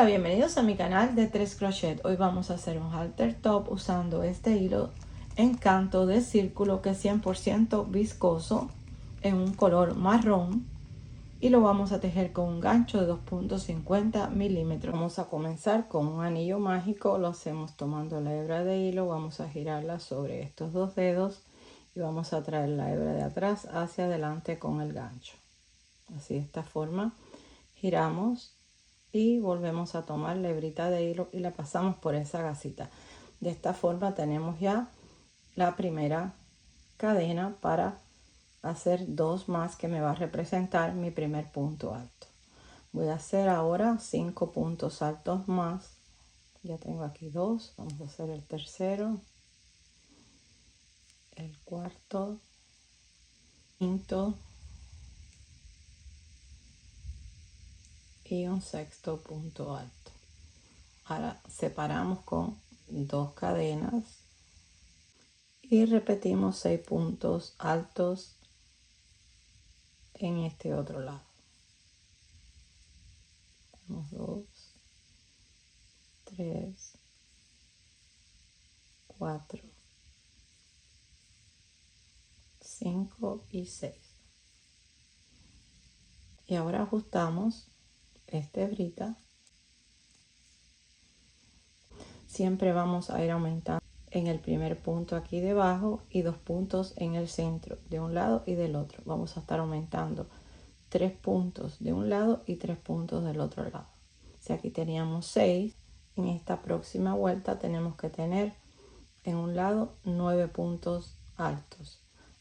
Hola, bienvenidos a mi canal de 3 crochet. Hoy vamos a hacer un halter top usando este hilo Encanto de círculo que es 100% viscoso en un color marrón y lo vamos a tejer con un gancho de 2.50 milímetros. Vamos a comenzar con un anillo mágico. Lo hacemos tomando la hebra de hilo, vamos a girarla sobre estos dos dedos y vamos a traer la hebra de atrás hacia adelante con el gancho. Así, de esta forma giramos y volvemos a tomar la hebrita de hilo y la pasamos por esa gasita. De esta forma tenemos ya la primera cadena para hacer dos más que me va a representar mi primer punto alto. Voy a hacer ahora 5 puntos altos más. Ya tengo aquí dos. Vamos a hacer el tercero, el cuarto, quinto y un sexto punto alto. Ahora separamos con dos cadenas y repetimos 6 puntos altos en este otro lado. Tenemos 2, 3, 4, 5 y 6. Y ahora ajustamos esta hebrita. Siempre vamos a ir aumentando en el primer punto aquí debajo y 2 puntos en el centro de un lado y del otro. Vamos a estar aumentando 3 puntos de un lado y 3 puntos del otro lado. Si aquí teníamos 6, en esta próxima vuelta tenemos que tener en un lado 9 puntos altos.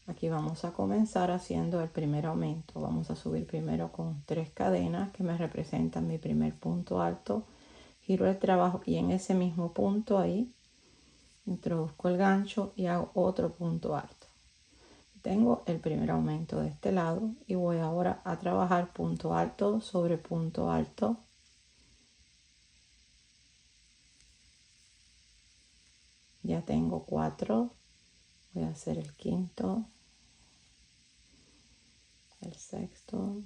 Aquí vamos a comenzar haciendo el primer aumento. Vamos a subir primero con 3 cadenas que me representan mi primer punto alto. Giro el trabajo y en ese mismo punto ahí introduzco el gancho y hago otro punto alto. Tengo el primer aumento de este lado y voy ahora a trabajar punto alto sobre punto alto. Ya tengo 4. Voy a hacer el quinto, el sexto,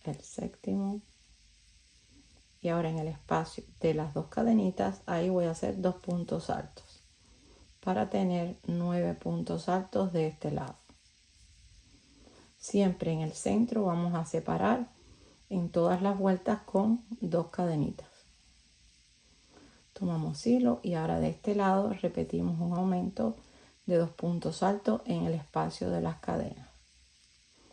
el séptimo. Y ahora en el espacio de las dos cadenitas, ahí voy a hacer 2 puntos altos para tener 9 puntos altos de este lado. Siempre en el centro vamos a separar en todas las vueltas con 2 cadenitas. Tomamos hilo y ahora de este lado repetimos un aumento de 2 puntos altos en el espacio de las cadenas.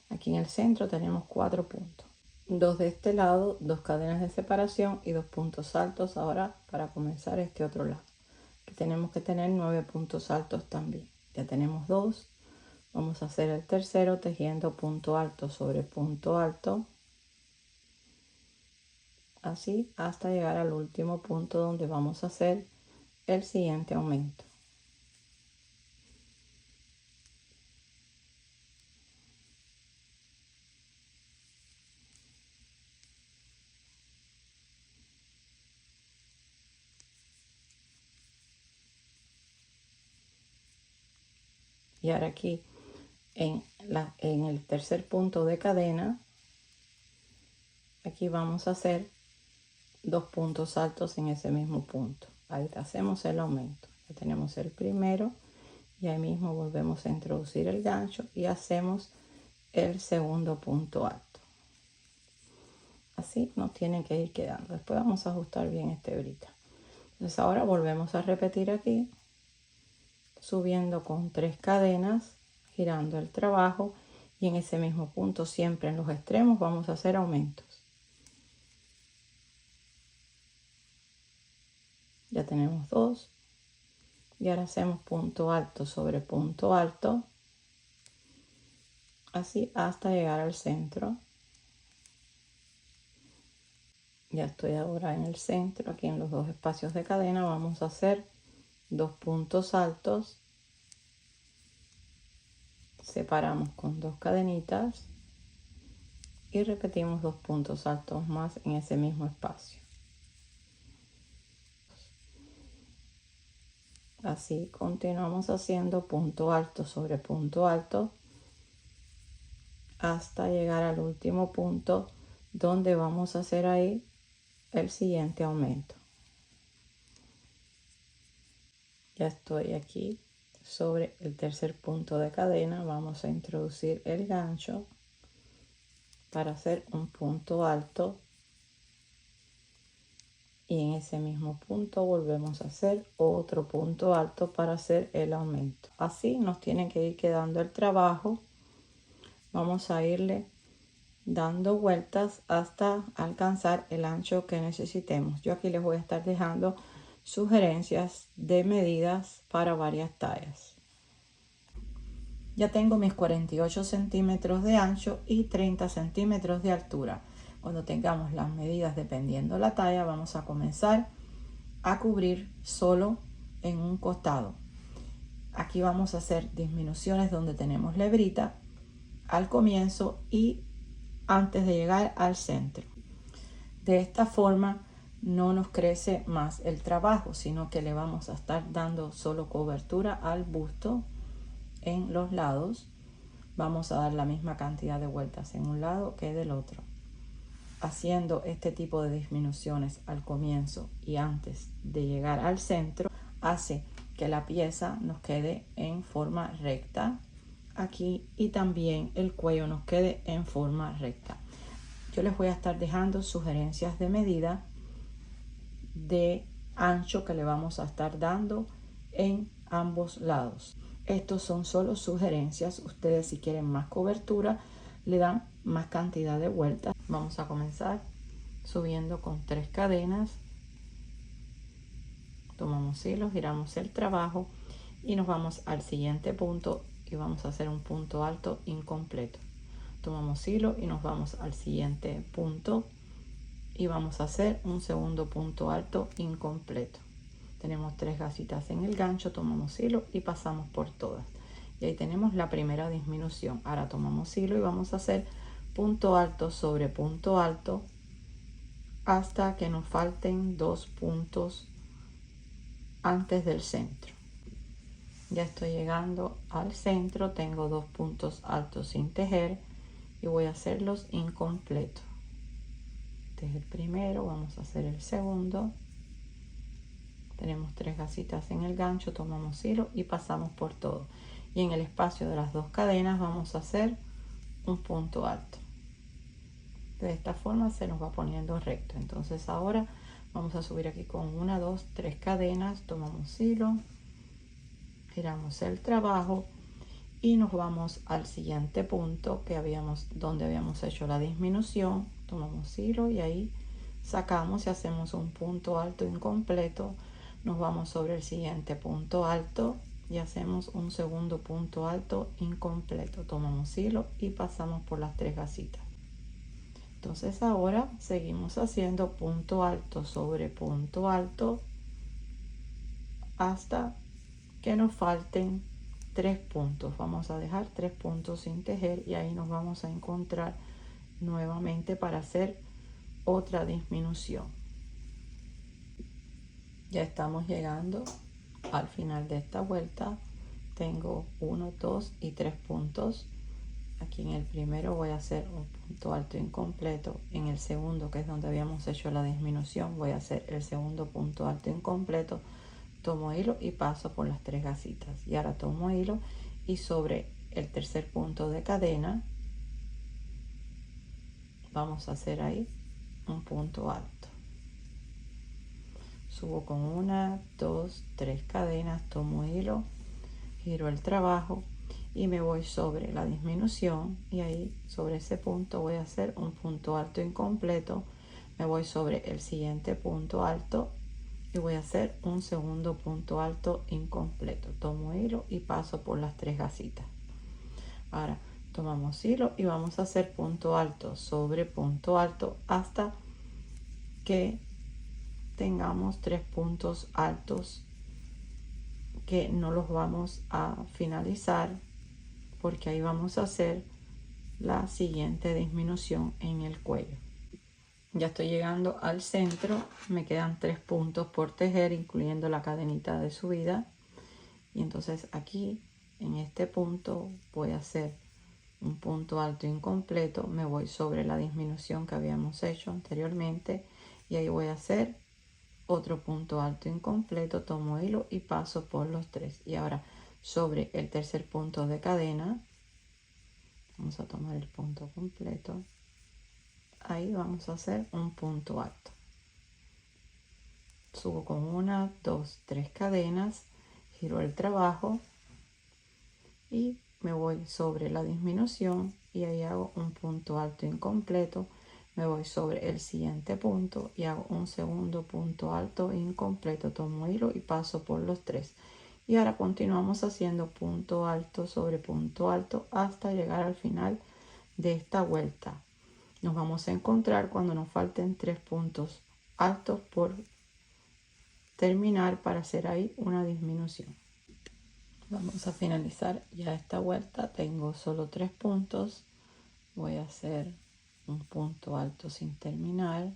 Aquí en el centro tenemos 4 puntos. 2 de este lado, 2 cadenas de separación y 2 puntos altos ahora para comenzar este otro lado. Aquí tenemos que tener 9 puntos altos también. Ya tenemos 2. Vamos a hacer el tercero tejiendo punto alto sobre punto alto. Así hasta llegar al último punto donde vamos a hacer el siguiente aumento. Y ahora aquí en el tercer punto de cadena, aquí vamos a hacer 2 puntos altos en ese mismo punto. Ahí hacemos el aumento. Ya tenemos el primero y ahí mismo volvemos a introducir el gancho y hacemos el segundo punto alto. Así nos tienen que ir quedando. Después vamos a ajustar bien esta hebrita. Entonces ahora volvemos a repetir aquí, subiendo con 3 cadenas, girando el trabajo y en ese mismo punto siempre en los extremos vamos a hacer aumentos. Ya tenemos 2 y ahora hacemos punto alto sobre punto alto, así hasta llegar al centro. Ya estoy ahora en el centro, aquí en los dos espacios de cadena vamos a hacer 2 puntos altos, separamos con 2 cadenitas y repetimos 2 puntos altos más en ese mismo espacio. Así continuamos haciendo punto alto sobre punto alto hasta llegar al último punto donde vamos a hacer ahí el siguiente aumento. Ya estoy aquí sobre el tercer punto de cadena. Vamos a introducir el gancho para hacer un punto alto, y en ese mismo punto volvemos a hacer otro punto alto para hacer el aumento. Así nos tiene que ir quedando el trabajo. Vamos a irle dando vueltas hasta alcanzar el ancho que necesitemos. Yo aquí les voy a estar dejando sugerencias de medidas para varias tallas. Ya tengo mis 48 centímetros de ancho y 30 centímetros de altura. Cuando tengamos las medidas dependiendo la talla, vamos a comenzar a cubrir solo en un costado. Aquí vamos a hacer disminuciones donde tenemos la hebrita al comienzo y antes de llegar al centro. De esta forma no nos crece más el trabajo, sino que le vamos a estar dando solo cobertura al busto en los lados. Vamos a dar la misma cantidad de vueltas en un lado que del otro. Haciendo este tipo de disminuciones al comienzo y antes de llegar al centro, hace que la pieza nos quede en forma recta aquí y también el cuello nos quede en forma recta. Yo les voy a estar dejando sugerencias de medida de ancho que le vamos a estar dando en ambos lados. Estos son solo sugerencias. Ustedes, si quieren más cobertura, le dan más cantidad de vueltas. Vamos a comenzar subiendo con 3 cadenas. Tomamos hilo, giramos el trabajo y nos vamos al siguiente punto y vamos a hacer un punto alto incompleto. Tomamos hilo y nos vamos al siguiente punto y vamos a hacer un segundo punto alto incompleto. Tenemos 3 gasitas en el gancho, tomamos hilo y pasamos por todas. Y ahí tenemos la primera disminución. Ahora tomamos hilo y vamos a hacer punto alto sobre punto alto hasta que nos falten 2 puntos antes del centro. Ya estoy llegando al centro, tengo 2 puntos altos sin tejer y voy a hacerlos incompletos. Este es el primero, vamos a hacer el segundo. Tenemos 3 gasitas en el gancho, tomamos hilo y pasamos por todo. Y en el espacio de las 2 cadenas vamos a hacer un punto alto. De esta forma se nos va poniendo recto. Entonces ahora vamos a subir aquí con 1, 2, 3 cadenas, tomamos hilo, giramos el trabajo y nos vamos al siguiente punto que donde habíamos hecho la disminución. Tomamos hilo y ahí sacamos y hacemos un punto alto incompleto. Nos vamos sobre el siguiente punto alto y hacemos un segundo punto alto incompleto. Tomamos hilo y pasamos por las 3 gasitas. Entonces ahora seguimos haciendo punto alto sobre punto alto hasta que nos falten 3 puntos. Vamos a dejar 3 puntos sin tejer y ahí nos vamos a encontrar nuevamente para hacer otra disminución. Ya estamos llegando al final de esta vuelta. Tengo 1, 2 y 3 puntos. Aquí en el primero voy a hacer un punto alto incompleto. En el segundo, que es donde habíamos hecho la disminución, voy a hacer el segundo punto alto incompleto. Tomo hilo y paso por las 3 gasitas. Y ahora tomo hilo y sobre el tercer punto de cadena vamos a hacer ahí un punto alto. Subo con 1, 2, 3 cadenas, tomo hilo, giro el trabajo y me voy sobre la disminución y ahí sobre ese punto voy a hacer un punto alto incompleto. Me voy sobre el siguiente punto alto y voy a hacer un segundo punto alto incompleto. Tomo hilo y paso por las 3 gasitas. Ahora tomamos hilo y vamos a hacer punto alto sobre punto alto hasta que tengamos 3 puntos altos que no los vamos a finalizar porque ahí vamos a hacer la siguiente disminución en el cuello. Ya estoy llegando al centro, me quedan 3 puntos por tejer incluyendo la cadenita de subida y entonces aquí en este punto voy a hacer un punto alto incompleto, me voy sobre la disminución que habíamos hecho anteriormente y ahí voy a hacer otro punto alto incompleto, tomo hilo y paso por los tres. Y ahora sobre el tercer punto de cadena vamos a tomar el punto completo, ahí vamos a hacer un punto alto, subo con 1, 2, 3 cadenas, giro el trabajo y me voy sobre la disminución y ahí hago un punto alto incompleto, me voy sobre el siguiente punto y hago un segundo punto alto incompleto, tomo hilo y paso por los tres. Y ahora continuamos haciendo punto alto sobre punto alto hasta llegar al final de esta vuelta. Nos vamos a encontrar cuando nos falten 3 puntos altos por terminar para hacer ahí una disminución. Vamos a finalizar ya esta vuelta, tengo solo 3 puntos, voy a hacer un punto alto sin terminar,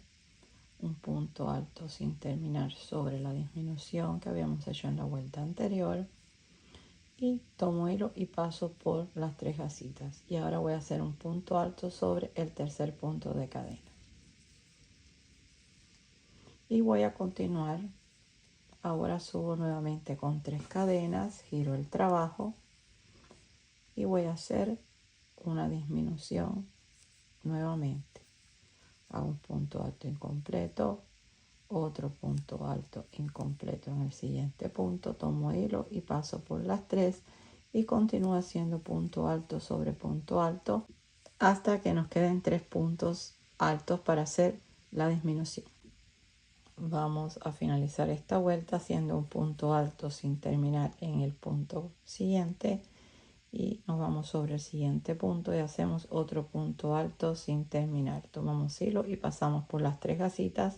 un punto alto sin terminar sobre la disminución que habíamos hecho en la vuelta anterior y tomo hilo y paso por las 3 gasitas y ahora voy a hacer un punto alto sobre el tercer punto de cadena y voy a continuar. Ahora subo nuevamente con 3 cadenas, giro el trabajo y voy a hacer una disminución nuevamente. Hago un punto alto incompleto, otro punto alto incompleto en el siguiente punto, tomo hilo y paso por las 3 y continúo haciendo punto alto sobre punto alto hasta que nos queden 3 puntos altos para hacer la disminución. Vamos a finalizar esta vuelta haciendo un punto alto sin terminar en el punto siguiente y nos vamos sobre el siguiente punto y hacemos otro punto alto sin terminar. Tomamos hilo y pasamos por las 3 gasitas,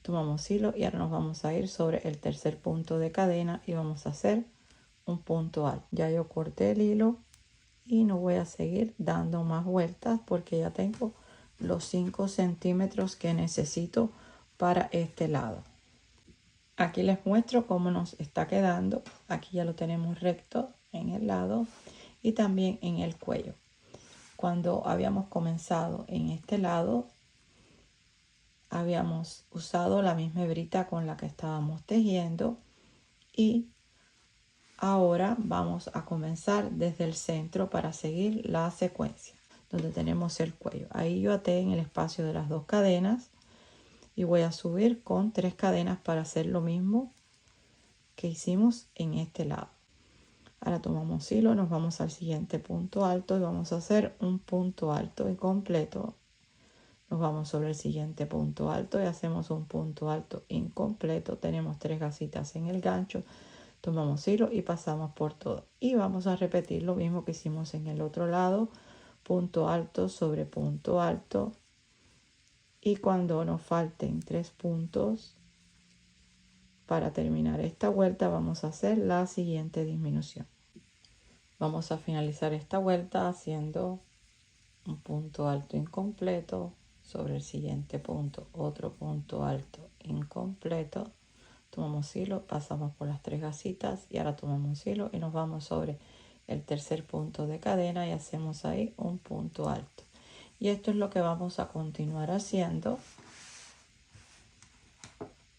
tomamos hilo y ahora nos vamos a ir sobre el tercer punto de cadena y vamos a hacer un punto alto. Ya yo corté el hilo y no voy a seguir dando más vueltas porque ya tengo los 5 centímetros que necesito para este lado. Aquí les muestro cómo nos está quedando. Aquí ya lo tenemos recto en el lado y también en el cuello. Cuando habíamos comenzado en este lado, habíamos usado la misma hebrita con la que estábamos tejiendo y ahora vamos a comenzar desde el centro para seguir la secuencia donde tenemos el cuello. Ahí yo até en el espacio de las 2 cadenas y voy a subir con 3 cadenas para hacer lo mismo que hicimos en este lado. Ahora tomamos hilo, nos vamos al siguiente punto alto y vamos a hacer un punto alto incompleto. Nos vamos sobre el siguiente punto alto y hacemos un punto alto incompleto. Tenemos 3 gasitas en el gancho, tomamos hilo y pasamos por todo. Y vamos a repetir lo mismo que hicimos en el otro lado, punto alto sobre punto alto. Y cuando nos falten 3 puntos para terminar esta vuelta, vamos a hacer la siguiente disminución. Vamos a finalizar esta vuelta haciendo un punto alto incompleto sobre el siguiente punto, otro punto alto incompleto. Tomamos hilo, pasamos por las 3 gasitas y ahora tomamos hilo y nos vamos sobre el tercer punto de cadena y hacemos ahí un punto alto. Y esto es lo que vamos a continuar haciendo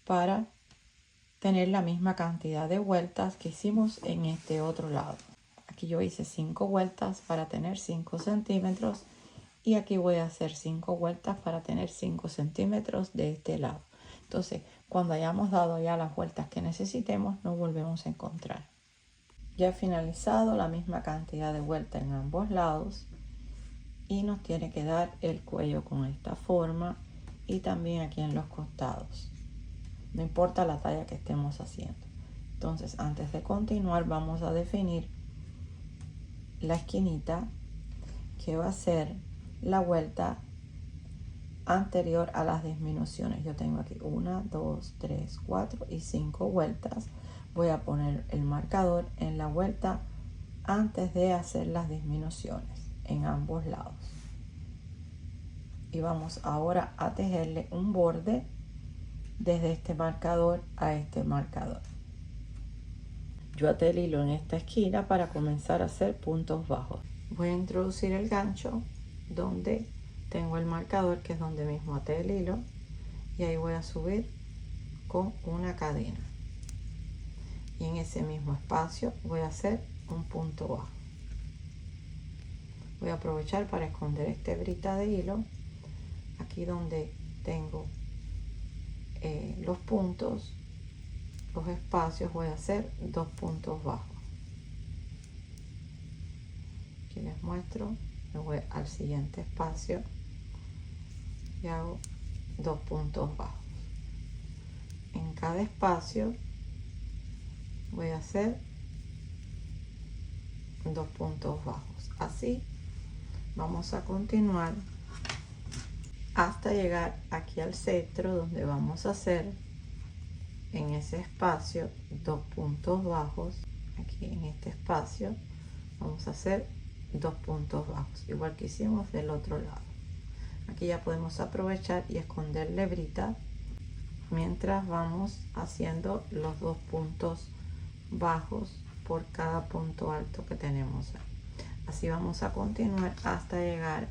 para tener la misma cantidad de vueltas que hicimos en este otro lado. Aquí yo hice 5 vueltas para tener 5 centímetros y aquí voy a hacer 5 vueltas para tener 5 centímetros de este lado. Entonces, cuando hayamos dado ya las vueltas que necesitemos, nos volvemos a encontrar. Ya he finalizado la misma cantidad de vueltas en ambos lados y nos tiene que dar el cuello con esta forma y también aquí en los costados. No importa la talla que estemos haciendo. Entonces, antes de continuar, vamos a definir la esquinita que va a ser la vuelta anterior a las disminuciones. Yo tengo aquí 1, 2, 3, 4 y 5 vueltas. Voy a poner el marcador en la vuelta antes de hacer las disminuciones en ambos lados. Y vamos ahora a tejerle un borde desde este marcador a este marcador. Yo até el hilo en esta esquina para comenzar a hacer puntos bajos. Voy a introducir el gancho donde tengo el marcador, que es donde mismo até el hilo, y ahí voy a subir con una cadena, y en ese mismo espacio voy a hacer un punto bajo. Voy a aprovechar para esconder esta hebrita de hilo aquí donde tengo los puntos, los espacios. Voy a hacer 2 puntos bajos. Aquí les muestro, me voy al siguiente espacio y hago 2 puntos bajos. En cada espacio voy a hacer 2 puntos bajos. Así vamos a continuar hasta llegar aquí al centro, donde vamos a hacer en ese espacio 2 puntos bajos. Aquí en este espacio vamos a hacer 2 puntos bajos, igual que hicimos del otro lado. Aquí ya podemos aprovechar y esconder la hebrita mientras vamos haciendo los 2 puntos bajos por cada punto alto que tenemos. Así vamos a continuar hasta llegar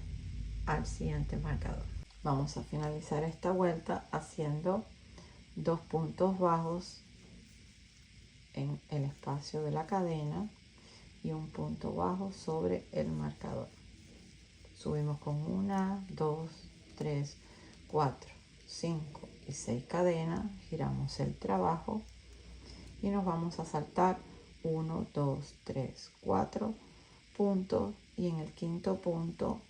al siguiente marcador. Vamos a finalizar esta vuelta haciendo 2 puntos bajos en el espacio de la cadena y un punto bajo sobre el marcador. Subimos con 1, 2, 3, 4, 5 y 6 cadenas, giramos el trabajo y nos vamos a saltar 1, 2, 3, 4 puntos, y en el quinto punto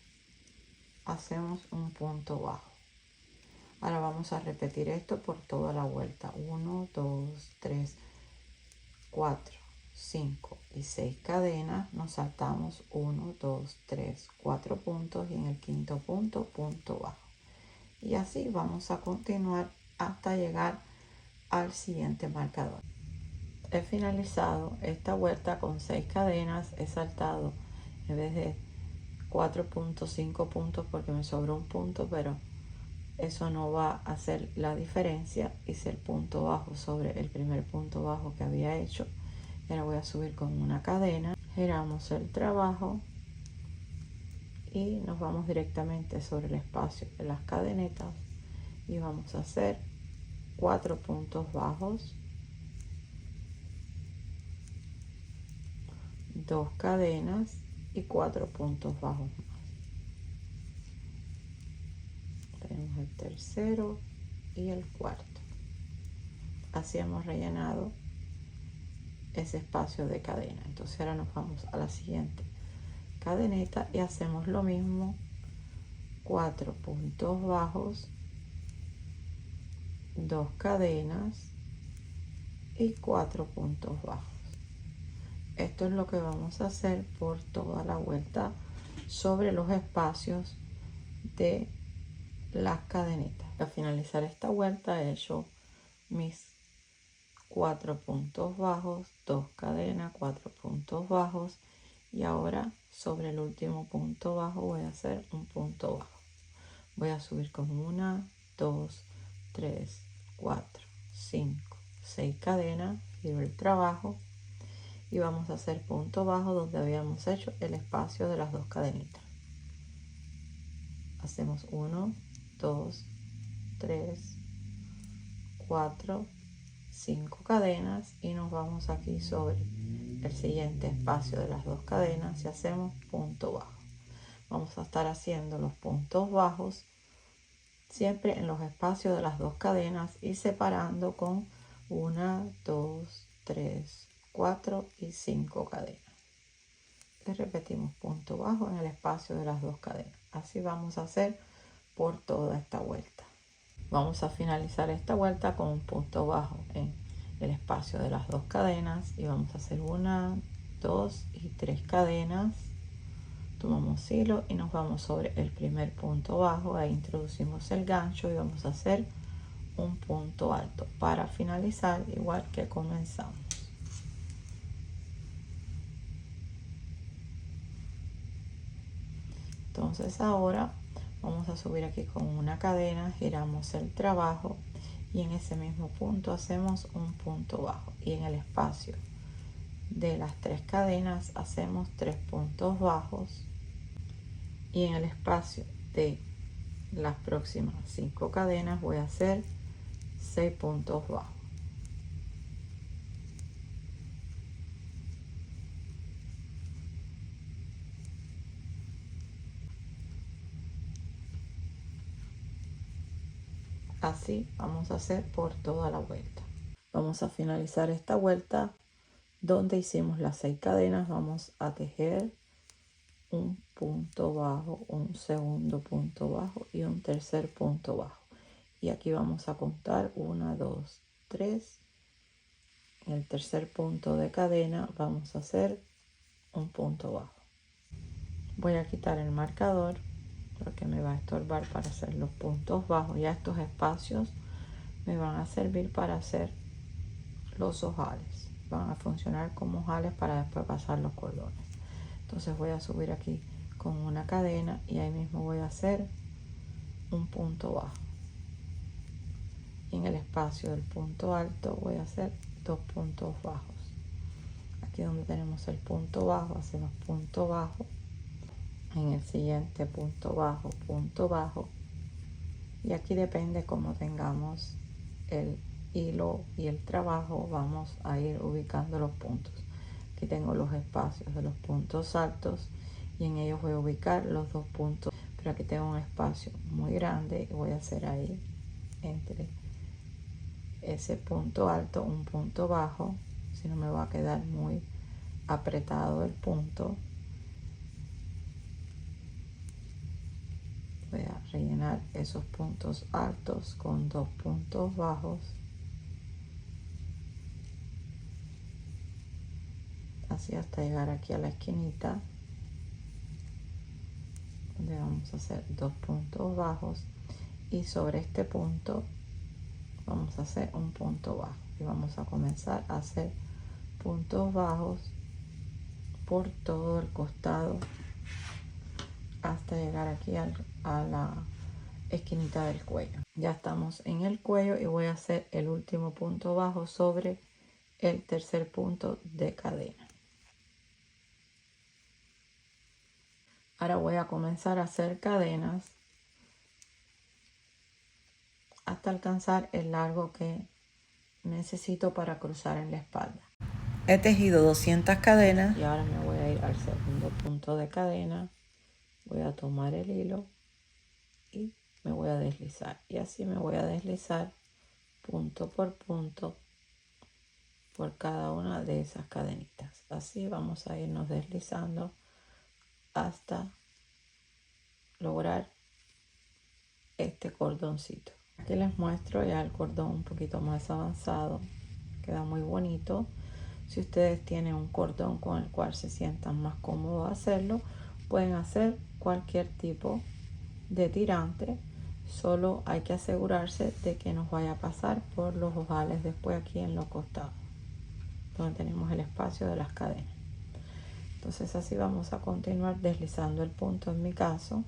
hacemos un punto bajo. Ahora vamos a repetir esto por toda la vuelta. 1, 2, 3, 4, 5 y 6 cadenas, nos saltamos 1, 2, 3, 4 puntos, y en el quinto punto, punto bajo. Y así vamos a continuar hasta llegar al siguiente marcador. He finalizado esta vuelta con 6 cadenas. He saltado en vez de 4.5 puntos porque me sobró un punto, pero eso no va a hacer la diferencia. Hice el punto bajo sobre el primer punto bajo que había hecho. Ahora voy a subir con una cadena, giramos el trabajo y nos vamos directamente sobre el espacio de las cadenetas y vamos a hacer 4 puntos bajos, 2 cadenas y 4 puntos bajos más. Tenemos el tercero y el cuarto. Así hemos rellenado ese espacio de cadena. Entonces ahora nos vamos a la siguiente cadeneta y hacemos lo mismo, 4 puntos bajos, 2 cadenas y 4 puntos bajos. Esto es lo que vamos a hacer por toda la vuelta sobre los espacios de las cadenetas. Al finalizar esta vuelta he hecho mis 4 puntos bajos, 2 cadenas, 4 puntos bajos, y ahora sobre el último punto bajo voy a hacer un punto bajo. Voy a subir con 1, 2, 3, 4, 5, 6 cadenas, giro el trabajo y vamos a hacer punto bajo donde habíamos hecho el espacio de las 2 cadenitas. Hacemos 1, 2, 3, 4, 5 cadenas y nos vamos aquí sobre el siguiente espacio de las 2 cadenas y hacemos punto bajo. Vamos a estar haciendo los puntos bajos siempre en los espacios de las 2 cadenas y separando con 1, 2, 3, 4 y 5 cadenas. Y repetimos punto bajo en el espacio de las 2 cadenas. Así vamos a hacer por toda esta vuelta. Vamos a finalizar esta vuelta con un punto bajo en el espacio de las 2 cadenas y vamos a hacer 1, 2 y 3 cadenas. Tomamos hilo y nos vamos sobre el primer punto bajo. Ahí introducimos el gancho y vamos a hacer un punto alto para finalizar igual que comenzamos. Entonces ahora vamos a subir aquí con una cadena, giramos el trabajo y en ese mismo punto hacemos un punto bajo, y en el espacio de las 3 cadenas hacemos 3 puntos bajos y en el espacio de las próximas 5 cadenas voy a hacer 6 puntos bajos. Así vamos a hacer por toda la vuelta. Vamos a finalizar esta vuelta donde hicimos las 6 cadenas. Vamos a tejer un punto bajo, un segundo punto bajo y un tercer punto bajo. Y aquí vamos a contar 1, 2, 3. En el tercer punto de cadena vamos a hacer un punto bajo. Voy a quitar el marcador porque me va a estorbar para hacer los puntos bajos. Ya estos espacios me van a servir para hacer los ojales. Van a funcionar como ojales para después pasar los cordones. Entonces voy a subir aquí con una cadena y ahí mismo voy a hacer un punto bajo. Y en el espacio del punto alto voy a hacer 2 puntos bajos. Aquí donde tenemos el punto bajo hacemos punto bajo. En el siguiente punto bajo, y aquí depende cómo tengamos el hilo y el trabajo, vamos a ir ubicando los puntos. Aquí tengo los espacios de los puntos altos y en ellos voy a ubicar los 2 puntos, pero aquí tengo un espacio muy grande y voy a hacer ahí entre ese punto alto un punto bajo, si no me va a quedar muy apretado el punto. Voy a rellenar esos puntos altos con 2 puntos bajos, así hasta llegar aquí a la esquinita donde vamos a hacer 2 puntos bajos y sobre este punto vamos a hacer un punto bajo y vamos a comenzar a hacer puntos bajos por todo el costado hasta llegar aquí a la esquinita del cuello. Ya estamos en el cuello y voy a hacer el último punto bajo sobre el tercer punto de cadena. Ahora voy a comenzar a hacer cadenas hasta alcanzar el largo que necesito para cruzar en la espalda. He tejido 200 cadenas y ahora me voy a ir al segundo punto de cadena. Voy a tomar el hilo y me voy a deslizar. Y así me voy a deslizar punto por punto por cada una de esas cadenitas. Así vamos a irnos deslizando hasta lograr este cordoncito. Aquí les muestro ya el cordón un poquito más avanzado. Queda muy bonito. Si ustedes tienen un cordón con el cual se sientan más cómodos hacerlo, pueden hacer cualquier tipo de tirante. Solo hay que asegurarse de que nos vaya a pasar por los ojales después aquí en los costados, donde tenemos el espacio de las cadenas. Entonces así vamos a continuar deslizando el punto en mi caso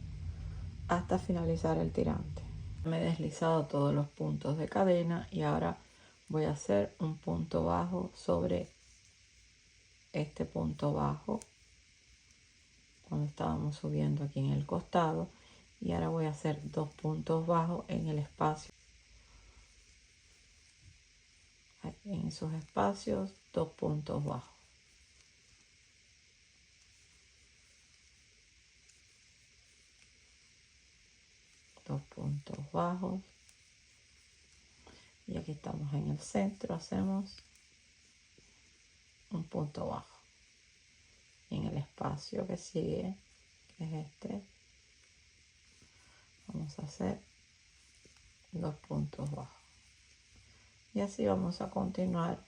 hasta finalizar el tirante. Me he deslizado todos los puntos de cadena y ahora voy a hacer un punto bajo sobre este punto bajo cuando estábamos subiendo aquí en el costado, y ahora voy a hacer 2 puntos bajos en el espacio, en esos espacios 2 puntos bajos, dos puntos bajos, y aquí estamos en el centro, hacemos un punto bajo. Y en el espacio que sigue, que es este, vamos a hacer 2 puntos bajos. Y así vamos a continuar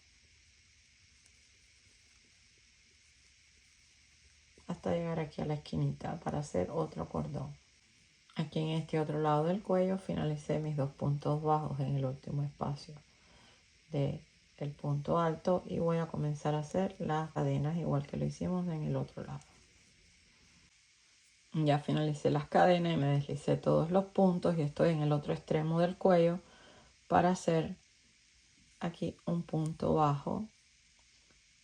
hasta llegar aquí a la esquinita para hacer otro cordón. Aquí en este otro lado del cuello finalicé mis 2 puntos bajos en el último espacio del punto alto y voy a comenzar a hacer las cadenas igual que lo hicimos en el otro lado. Ya finalicé las cadenas y me deslicé todos los puntos y estoy en el otro extremo del cuello para hacer aquí un punto bajo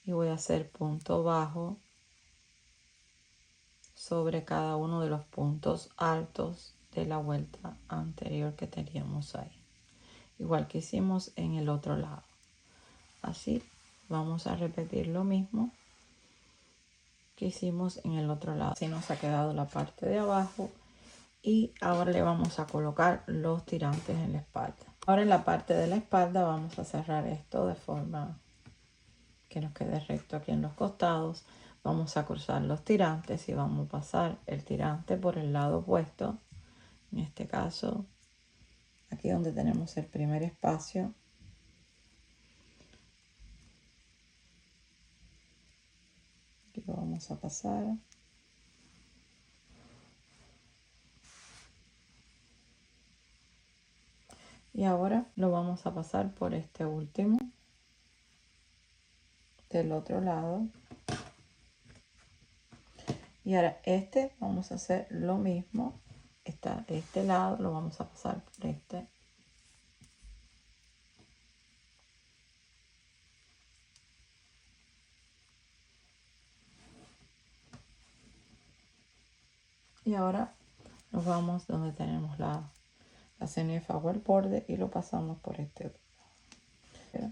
y voy a hacer punto bajo sobre cada uno de los puntos altos de la vuelta anterior que teníamos ahí, igual que hicimos en el otro lado. Así vamos a repetir lo mismo que hicimos en el otro lado. Así nos ha quedado la parte de abajo y ahora le vamos a colocar los tirantes en la espalda. Ahora en la parte de la espalda vamos a cerrar esto de forma que nos quede recto aquí en los costados. Vamos a cruzar los tirantes y vamos a pasar el tirante por el lado opuesto. En este caso, aquí donde tenemos el primer espacio. Aquí lo vamos a pasar. Y ahora lo vamos a pasar por este último del otro lado. Y ahora vamos a hacer lo mismo. Este lado lo vamos a pasar por este. Y ahora nos vamos donde tenemos la cenefa o el borde y lo pasamos por este otro lado.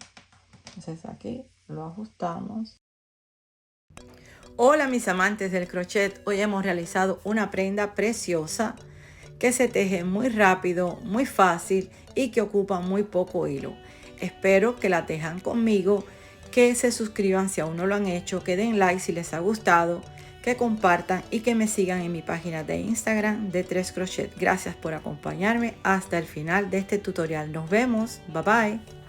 Entonces aquí lo ajustamos. Hola mis amantes del crochet, hoy hemos realizado una prenda preciosa que se teje muy rápido, muy fácil y que ocupa muy poco hilo. Espero que la tejan conmigo, que se suscriban si aún no lo han hecho, que den like si les ha gustado, que compartan y que me sigan en mi página de Instagram de 3 Crochet. Gracias por acompañarme hasta el final de este tutorial. Nos vemos, bye bye.